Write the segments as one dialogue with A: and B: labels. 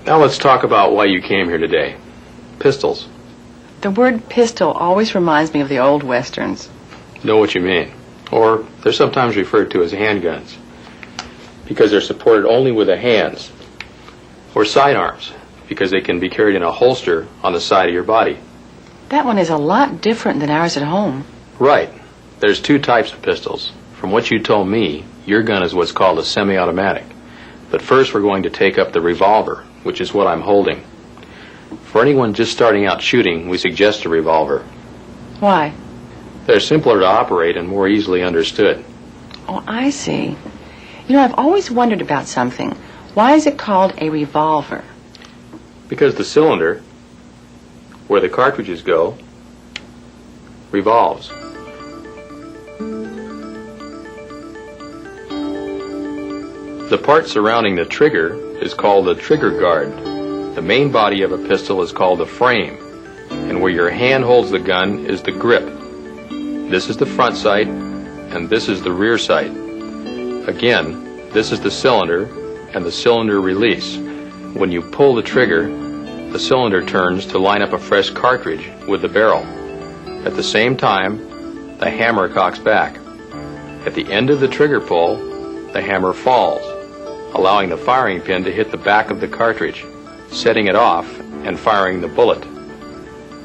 A: Now let's talk about why you came here today. Pistols.
B: The word pistol always reminds me of the old westerns.
A: Know what you mean. Or they're sometimes referred to as handguns, because they're supported only with the hands. Or sidearms, because they can be carried in a holster on the side of your body.
B: That one is a lot different than ours at home.
A: Right. There's two types of pistols. From what you told me, your gun is what's called a semi-automatic. But first we're going to take up the revolver, which is what I'm holding. For anyone just starting out shooting, we suggest a revolver.
B: Why?
A: They're simpler to operate and more easily understood.
B: Oh, I see. You know, I've always wondered about something. Why is it called a revolver?
A: Because the cylinder, where the cartridges go, revolves. The part surrounding the trigger is called the trigger guard. The main body of a pistol is called the frame, and where your hand holds the gun is the grip. This is the front sight, and this is the rear sight. Again, this is the cylinder and the cylinder release. When you pull the trigger, the cylinder turns to line up a fresh cartridge with the barrel. At the same time, the hammer cocks back. At the end of the trigger pull, the hammer falls, allowing the firing pin to hit the back of the cartridge, setting it off and firing the bullet.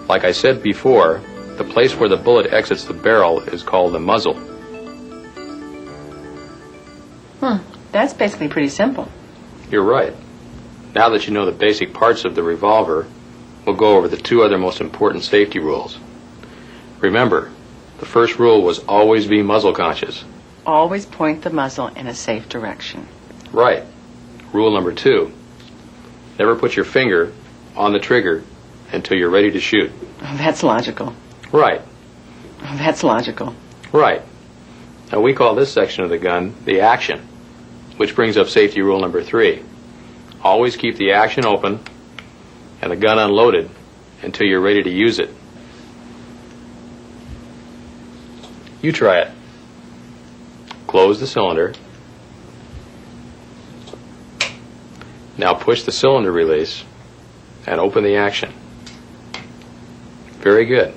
A: Like I said before, the place where the bullet exits the barrel is called the muzzle.
B: That's basically pretty simple.
A: You're right. Now that you know the basic parts of the revolver, we'll go over the two other most important safety rules. Remember, the first rule was always be muzzle conscious.
B: Always point the muzzle in a safe direction.
A: Right. Rule number 2, never put your finger on the trigger until you're ready to shoot.
B: Oh, that's logical.
A: Right.
B: Oh, that's logical.
A: Right. Now we call this section of the gun the action, which brings up safety rule number 3. Always keep the action open and the gun unloaded until you're ready to use it. You try it. Close the cylinder. Now push the cylinder release and open the action. Very good.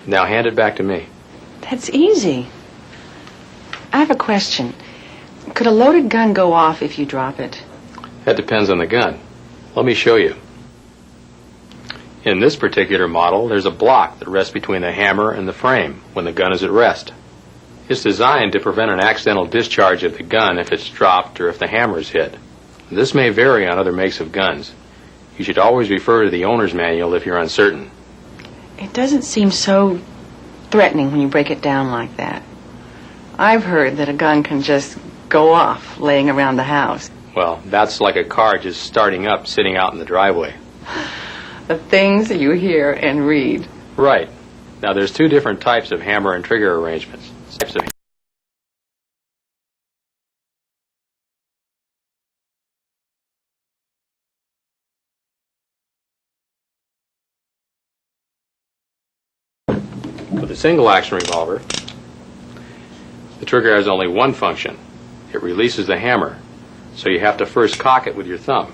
A: Now hand it back to me.
B: That's easy. I have a question. Could a loaded gun go off if you drop it?
A: That depends on the gun. Let me show you. In this particular model, there's a block that rests between the hammer and the frame when the gun is at rest. It's designed to prevent an accidental discharge of the gun if it's dropped or if the hammer is hit. This may vary on other makes of guns. You should always refer to the owner's manual if you're uncertain.
B: It doesn't seem so threatening when you break it down like that. I've heard that a gun can just go off laying around the house.
A: Well, that's like a car just starting up sitting out in the driveway.
B: The things you hear and read.
A: Right. Now there's two different types of hammer and trigger arrangements. With a single action revolver, the trigger has only one function. It releases the hammer, so you have to first cock it with your thumb.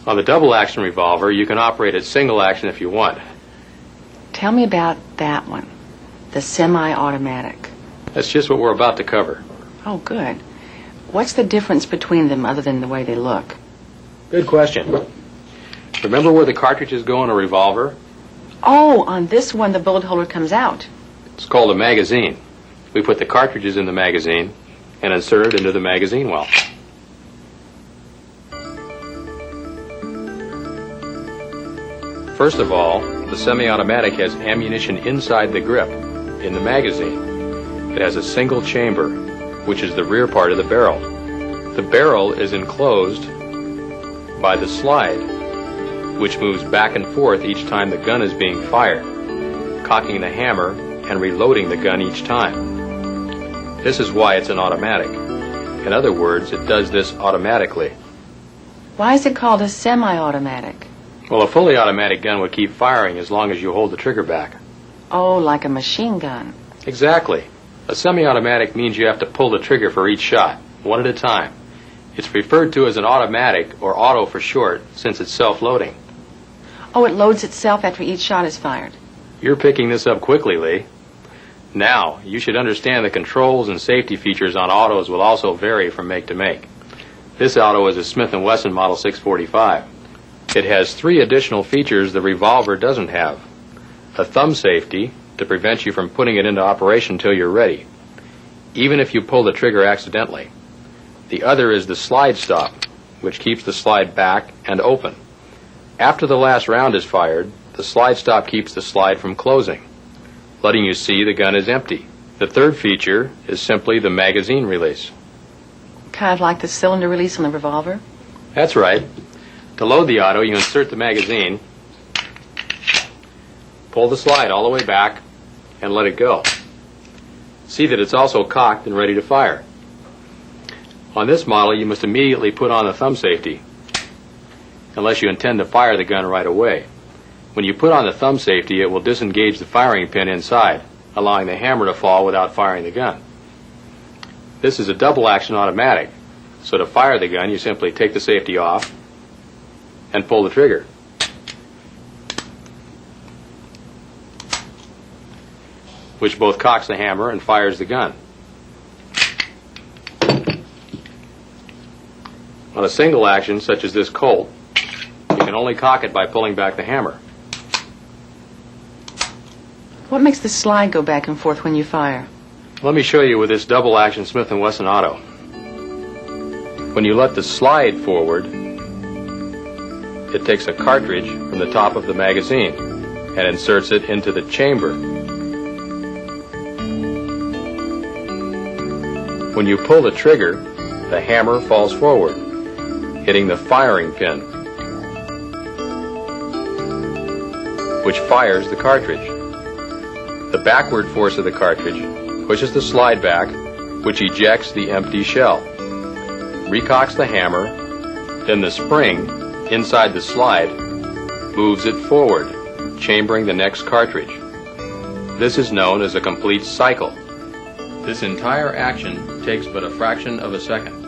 A: On the double action revolver, you can operate at single action if you want.
B: Tell me about that one, the semi-automatic.
A: That's just what we're about to cover.
B: Oh, good. What's the difference between them other than the way they look?
A: Good question. Remember where the cartridges go in a revolver?
B: Oh, on this one the bullet holder comes out.
A: It's called a magazine. We put the cartridges in the magazine and insert it into the magazine well. First of all, the semi-automatic has ammunition inside the grip, in the magazine. It has a single chamber, which is the rear part of the barrel. The barrel is enclosed by the slide, which moves back and forth each time the gun is being fired, cocking the hammer and reloading the gun each time. This is why it's an automatic. In other words, it does this automatically.
B: Why is it called a semi-automatic?
A: Well, a fully automatic gun would keep firing as long as you hold the trigger back.
B: Oh, like a machine gun.
A: Exactly. A semi-automatic means you have to pull the trigger for each shot, one at a time. It's referred to as an automatic, or auto for short, since it's self-loading.
B: Oh, it loads itself after each shot is fired.
A: You're picking this up quickly, Lee. Now, you should understand the controls and safety features on autos will also vary from make to make. This auto is a Smith & Wesson Model 645. It has 3 additional features the revolver doesn't have. A thumb safety to prevent you from putting it into operation until you're ready, even if you pull the trigger accidentally. The other is the slide stop, which keeps the slide back and open. After the last round is fired, the slide stop keeps the slide from closing, letting you see the gun is empty. The third feature is simply the magazine release.
B: Kind of like the cylinder release on the revolver?
A: That's right. To load the auto, you insert the magazine, pull the slide all the way back, and let it go. See that it's also cocked and ready to fire. On this model, you must immediately put on the thumb safety, unless you intend to fire the gun right away. When you put on the thumb safety, it will disengage the firing pin inside, allowing the hammer to fall without firing the gun. This is a double-action automatic, so to fire the gun, you simply take the safety off and pull the trigger. Which both cocks the hammer and fires the gun. On a single action, such as this Colt, you can only cock it by pulling back the hammer.
B: What makes the slide go back and forth when you fire?
A: Let me show you with this double-action Smith & Wesson auto. When you let the slide forward, it takes a cartridge from the top of the magazine and inserts it into the chamber. When you pull the trigger, the hammer falls forward, hitting the firing pin, which fires the cartridge. The backward force of the cartridge pushes the slide back, which ejects the empty shell, recocks the hammer, then the spring inside the slide moves it forward, chambering the next cartridge. This is known as a complete cycle. This entire action takes but a fraction of a second.